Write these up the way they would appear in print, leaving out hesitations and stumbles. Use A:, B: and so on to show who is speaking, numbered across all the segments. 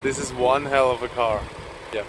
A: This is one hell of a car. Yeah.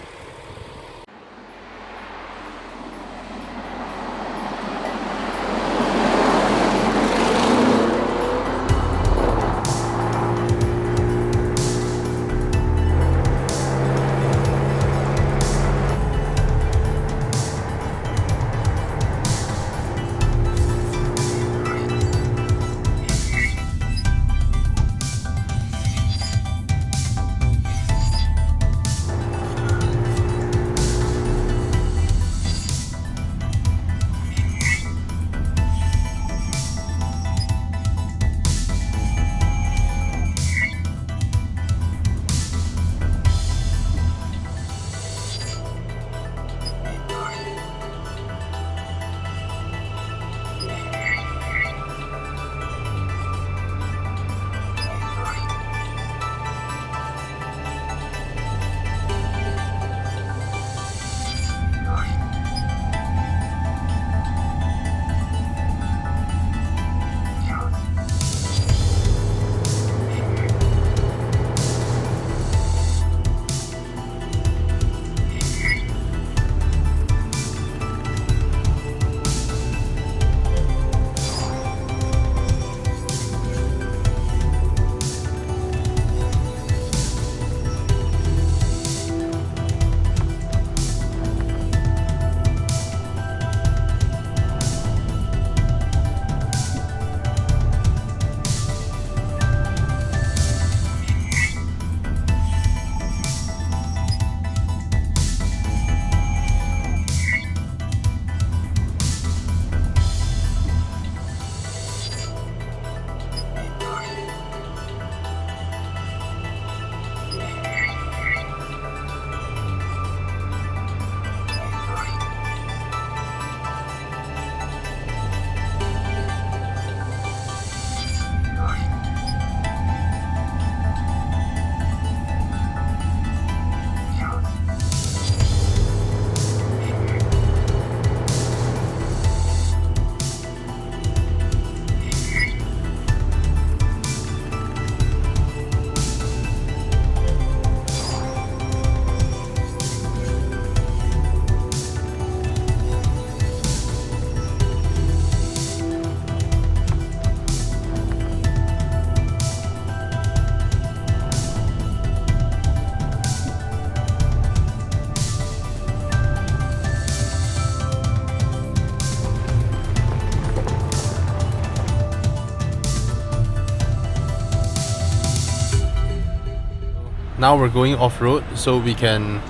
A: Now we're going off-road, so we can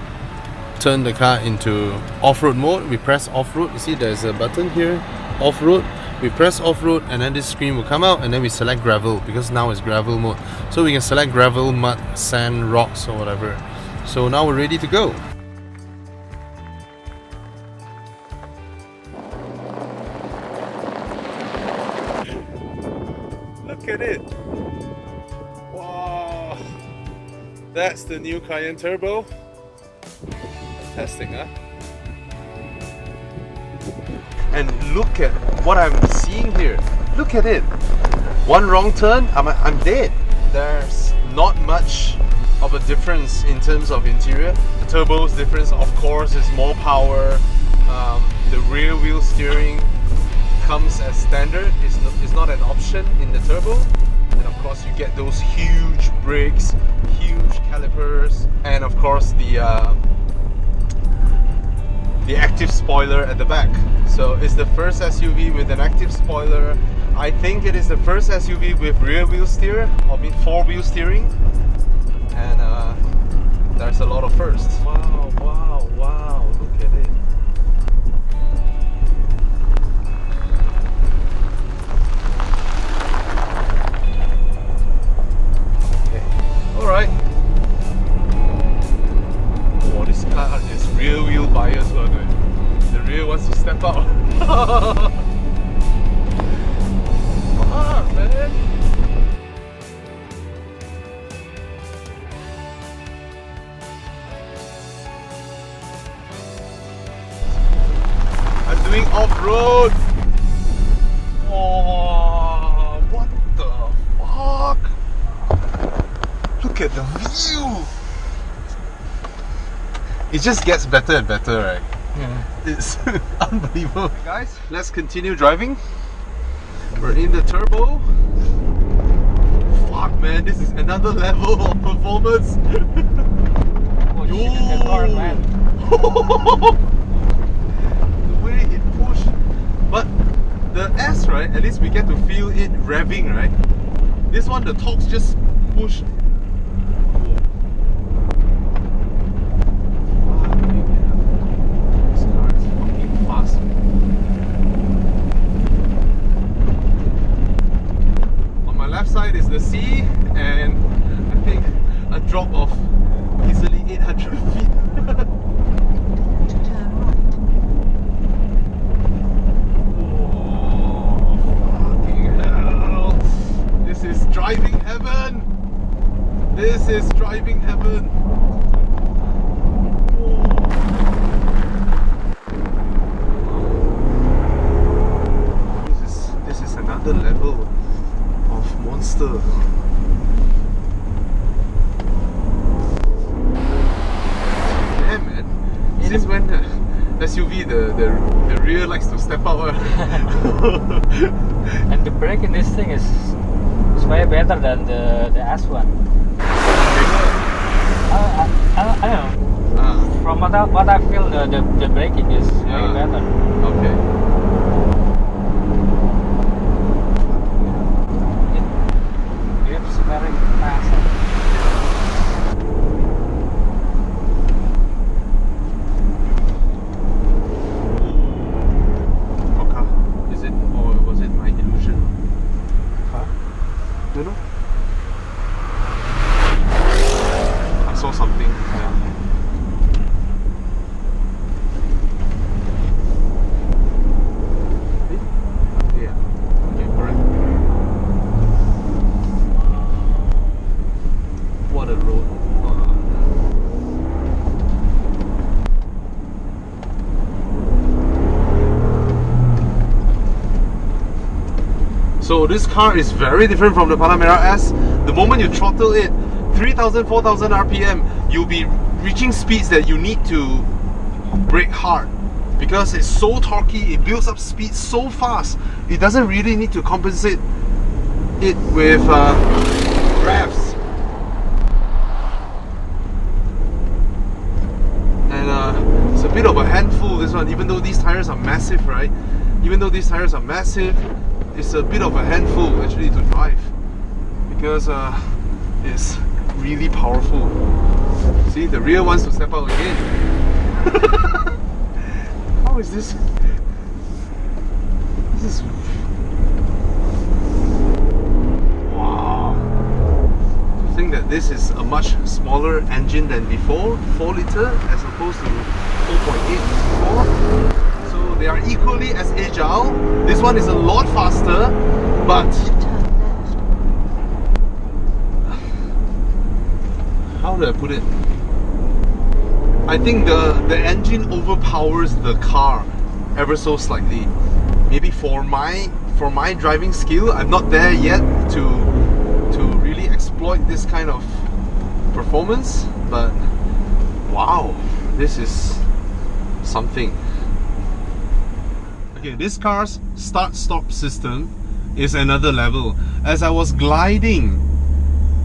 A: turn the car into off-road mode. We press off-road. You see there's a button here, off-road. We press off-road and then this screen will come out and then we select gravel because now it's gravel mode. So we can select gravel, mud, sand, rocks or whatever. So now we're ready to go. Look at it. Wow. That's the new Cayenne Turbo. Fantastic, huh? And look at what I'm seeing here. Look at it. One wrong turn, I'm dead. There's not much of a difference in terms of interior. The turbo's difference, of course, is more power. The rear wheel steering comes as standard. It's not an option in the turbo. And of course you get those huge brakes, huge calipers, and of course the active spoiler at the back. So it's the first SUV with an active spoiler. I think it is the first SUV with rear wheel steer, or four wheel steering. And there's a lot of firsts. Wow, wow, wow, look at it. Alright. Oh, this car is rear wheel bias, by the way. The rear wants to step out. Fuck, man. I'm doing off-road. Oh, what the fuck? Look at the view! it just gets better and better, right?
B: Yeah.
A: It's unbelievable. Guys, let's continue driving. We're in the turbo. Fuck man, this is another level of performance.
B: Oh shit, in the car, man.
A: The way it pushed. But the S, right, at least we get to feel it revving, right? This one, the torques just push. This car is fucking fast. On my left side is the sea, and I think a drop of easily 800 feet. This is driving heaven! This is driving heaven! This is another level of monster. Yeah man. Since when the SUV, the rear likes to step out.
B: And the brake in this thing is way better than the S1. I don't know. From what I feel, the braking is way better.
A: Okay.
B: It grips very fast.
A: Okay. Is it, or was it my illusion? Huh? You know? I saw something. Yeah. Okay, correct. What a road. So this car is very different from the Panamera S. The moment you throttle it, 3,000, 4,000 RPM, you'll be reaching speeds that you need to brake hard. Because it's so torquey, it builds up speed so fast, it doesn't really need to compensate it with revs. And it's a bit of a handful, this one, even though these tires are massive, right? Even though these tires are massive, it's a bit of a handful actually to drive. Because it's really powerful. See, the rear wants to step out again. How is this? This is... Wow. To think that this is a much smaller engine than before, 4 litre as opposed to 4.8 before. So they are equally as agile. This one is a lot faster, but how do I put it? I think the engine overpowers the car ever so slightly. Maybe for my driving skill, I'm not there yet to really exploit this kind of performance, but wow, this is something. Okay, this car's start-stop system is another level. As I was gliding,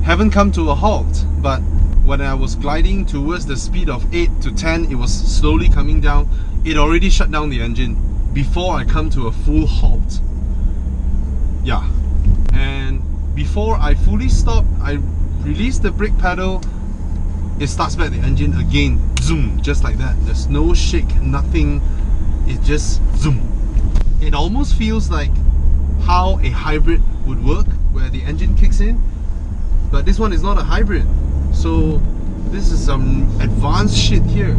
A: haven't come to a halt, but when I was gliding towards the speed of 8 to 10, it was slowly coming down. It already shut down the engine before I come to a full halt. Yeah, and before I fully stop, I release the brake pedal, it starts back the engine again, zoom, just like that. There's no shake, nothing, it just zoom. It almost feels like how a hybrid would work, where the engine kicks in, but this one is not a hybrid. So this is some advanced shit here.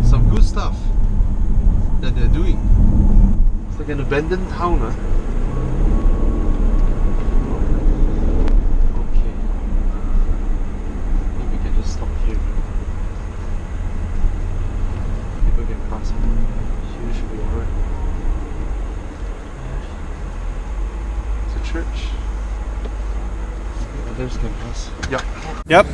A: Some good stuff that they're doing. It's like an abandoned town, huh? Okay. Maybe we can just stop here. People can pass. Here should be alright. It's a church. Maybe others can pass. Yep. Yep.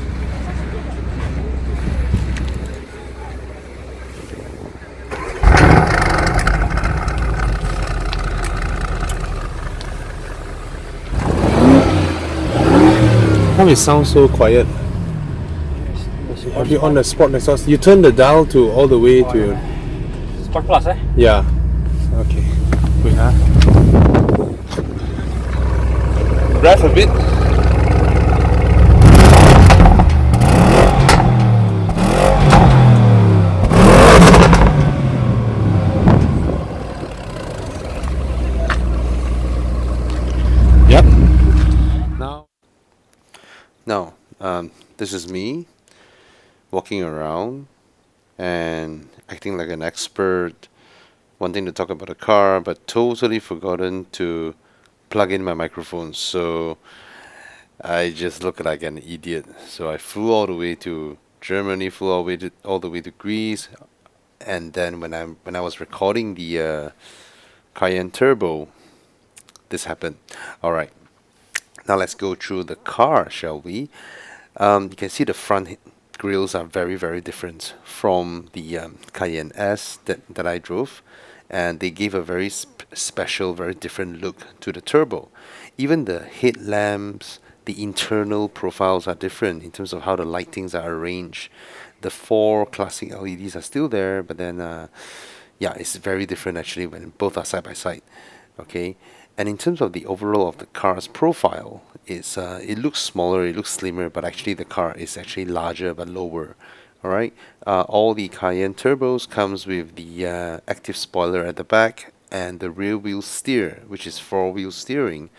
A: come it sounds so quiet? Have you on the sport exhaust? You turn the dial to all the way to...
B: Sport Plus, eh?
A: Yeah. Okay. Wait, huh? Rev a bit. Yep. Now, this is me walking around and acting like an expert, wanting to talk about a car, but totally forgotten to plug in my microphone. So I just look like an idiot. So I flew all the way to Germany, flew all the way to Greece, and then when I was recording the Cayenne Turbo, this happened. All right. Now let's go through the car, shall we? You can see the front grills are very, very different from the Cayenne S that I drove, and they gave a very special, very different look to the turbo. Even the headlamps, the internal profiles are different in terms of how the lightings are arranged. The four classic LEDs are still there, but then yeah, it's very different actually when both are side by side. Okay, and in terms of the overall of the car's profile, it looks smaller, it looks slimmer, but actually the car is actually larger but lower. All right, all the Cayenne turbos comes with the active spoiler at the back, and the rear wheel steer, which is four-wheel steering,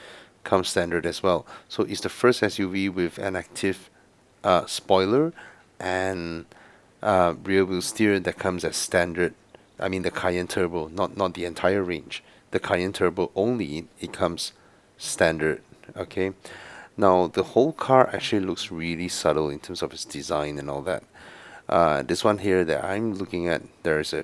A: comes standard as well. So it's the first SUV with an active spoiler and rear wheel steer that comes as standard. I mean the Cayenne Turbo, not the entire range. The Cayenne Turbo only, it comes standard. Okay, now the whole car actually looks really subtle in terms of its design and all that. This one here that I'm looking at, there's a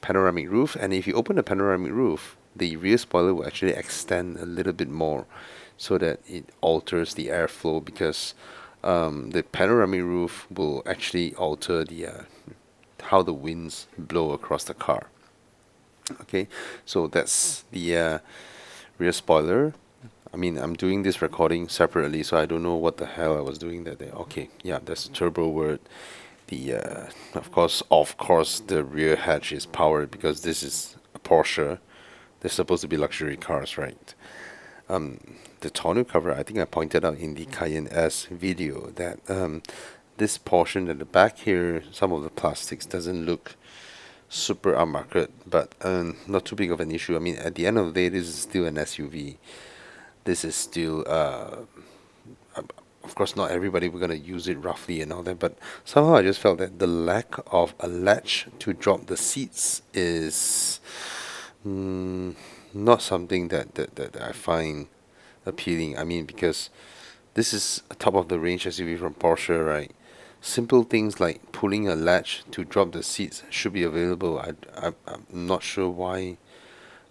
A: panoramic roof, and if you open the panoramic roof, the rear spoiler will actually extend a little bit more, so that it alters the airflow, because the panoramic roof will actually alter the how the winds blow across the car. Okay, so that's the rear spoiler. I mean, I'm doing this recording separately, so I don't know what the hell I was doing that day. Okay, yeah, that's the turbo word. The of course, the rear hatch is powered because this is a Porsche. They're supposed to be luxury cars, right? The tonneau cover, I think I pointed out in the Cayenne S video that this portion at the back here, some of the plastics doesn't look super upmarket, but not too big of an issue. I mean, at the end of the day, this is still an SUV. This is still, of course, not everybody we're gonna use it roughly and all that, but somehow I just felt that the lack of a latch to drop the seats is not something that I find appealing. I mean, because this is a top of the range SUV from Porsche, right? Simple things like pulling a latch to drop the seats should be available. I'm not sure why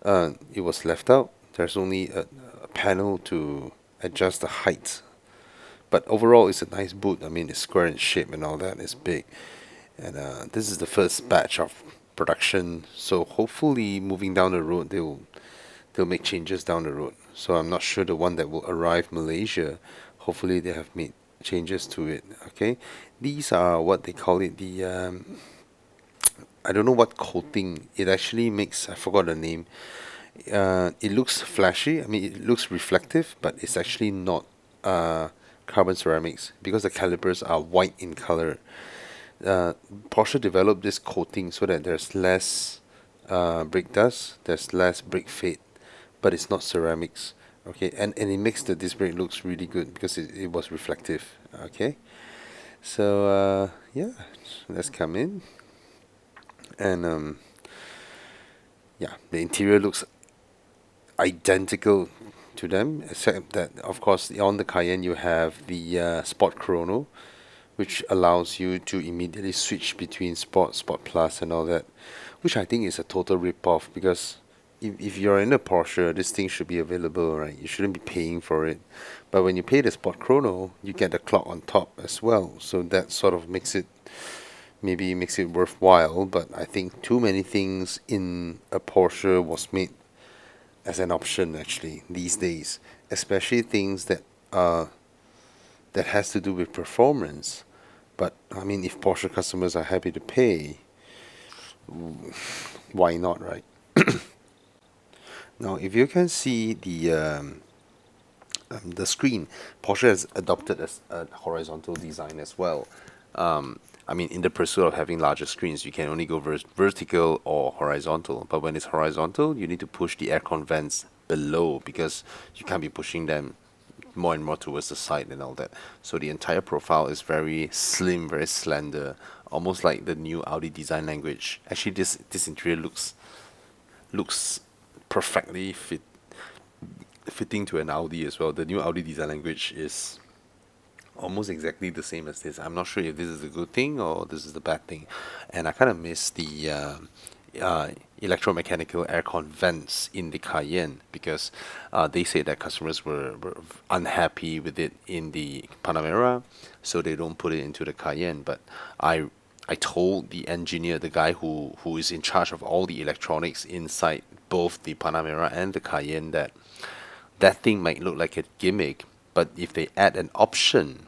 A: it was left out. There's only a panel to adjust the height, but overall it's a nice boot. I mean, it's square in shape and all that. It's big, and this is the first batch of production. So hopefully, moving down the road, they'll make changes down the road. So I'm not sure the one that will arrive Malaysia. Hopefully, they have made changes to it. Okay, these are what they call it, the I don't know what coating it actually makes. I forgot the name. It looks flashy. I mean, it looks reflective, but it's actually not carbon ceramics, because the calipers are white in color. Porsche developed this coating so that there's less brake dust, there's less brake fade, but it's not ceramics. Okay, and it makes the disc brake looks really good because it was reflective. Okay, so yeah, let's come in, and yeah, the interior looks identical to them, except that of course on the Cayenne you have the Sport Chrono, which allows you to immediately switch between Sport, Sport Plus, and all that, which I think is a total rip-off, because if you're in a Porsche, this thing should be available, right? You shouldn't be paying for it. But when you pay the Sport Chrono, you get the clock on top as well. So that sort of makes it worthwhile. But I think too many things in a Porsche was made as an option actually these days, especially things that that has to do with performance. But I mean, if Porsche customers are happy to pay, why not, right? Now, if you can see the screen, Porsche has adopted a horizontal design as well. I mean, in the pursuit of having larger screens, you can only go vertical or horizontal. But when it's horizontal, you need to push the aircon vents below because you can't be pushing them more and more towards the side and all that. So the entire profile is very slim, very slender, almost like the new Audi design language. Actually, this interior looks perfectly fitting to an Audi as well. The new Audi design language is almost exactly the same as this. I'm not sure if this is a good thing or this is the bad thing. And I kind of miss the electromechanical aircon vents in the Cayenne because they say that customers were unhappy with it in the Panamera, so they don't put it into the Cayenne. But I told the engineer, the guy who is in charge of all the electronics inside both the Panamera and the Cayenne, that that thing might look like a gimmick, but if they add an option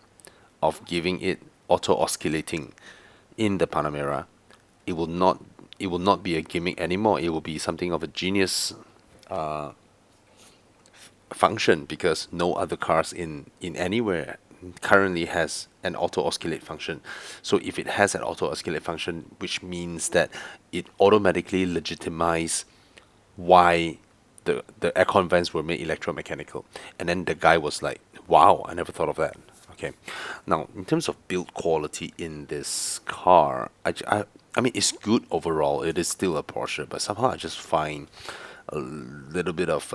A: of giving it auto oscillating in the Panamera, it will not be a gimmick anymore. It will be something of a genius function because no other cars in anywhere currently has an auto oscillate function. So if it has an auto oscillate function, which means that it automatically legitimizes why the aircon vents were made electromechanical. And then the guy was like, wow, I never thought of that. Okay. Now, in terms of build quality in this car, I mean, it's good overall. It is still a Porsche, but somehow I just find a little bit of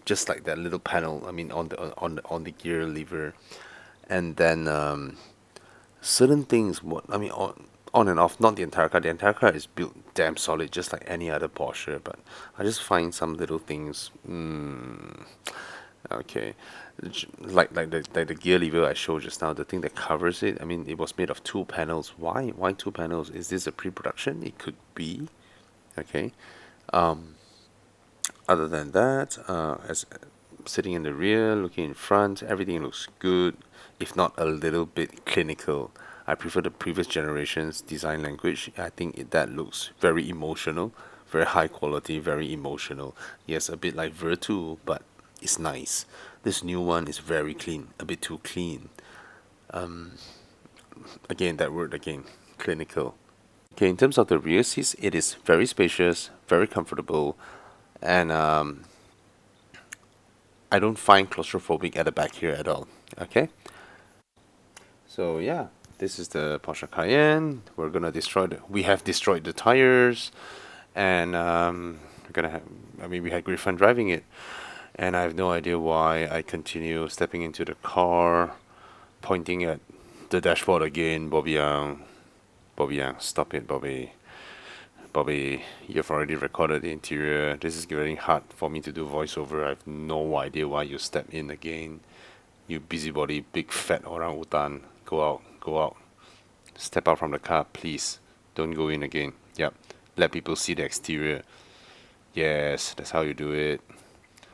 A: just like that little panel. I mean, on the gear lever, and then certain things. What I mean, on and off. Not the entire car. The entire car is built damn solid, just like any other Porsche. But I just find some little things. Okay, like the gear lever I showed just now, the thing that covers it. I mean, it was made of two panels. Why two panels? Is this a pre-production? It could be. Okay. Other than that, as sitting in the rear, looking in front, everything looks good, if not a little bit clinical. I prefer the previous generation's design language. I think that looks very emotional, very high quality, very emotional. Yes, a bit like Virtu, but it's nice. This new one is very clean, a bit too clean. Again, that word again, clinical. Okay, in terms of the rear seats, it is very spacious, very comfortable, and I don't find claustrophobic at the back here at all. Okay, so yeah, this is the Porsche Cayenne. We have destroyed the tires, and we're gonna have. I mean, we had great fun driving it, and I have no idea why I continue stepping into the car, pointing at the dashboard again. Bobby Yang, Bobby Yang, stop it, Bobby. Bobby, you've already recorded the interior. This is getting hard for me to do voiceover. I have no idea why you step in again. You busybody, big fat orang utan. Go out, go out. Step out from the car, please. Don't go in again. Yep. Let people see the exterior. Yes, that's how you do it.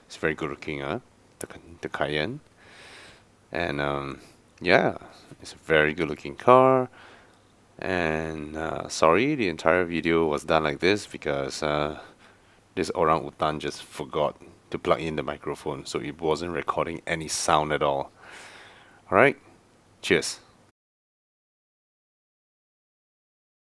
A: It's very good looking, huh? The Cayenne. And yeah, it's a very good looking car. And sorry, the entire video was done like this because this orang utan just forgot to plug in the microphone, so it wasn't recording any sound at all. Alright, cheers.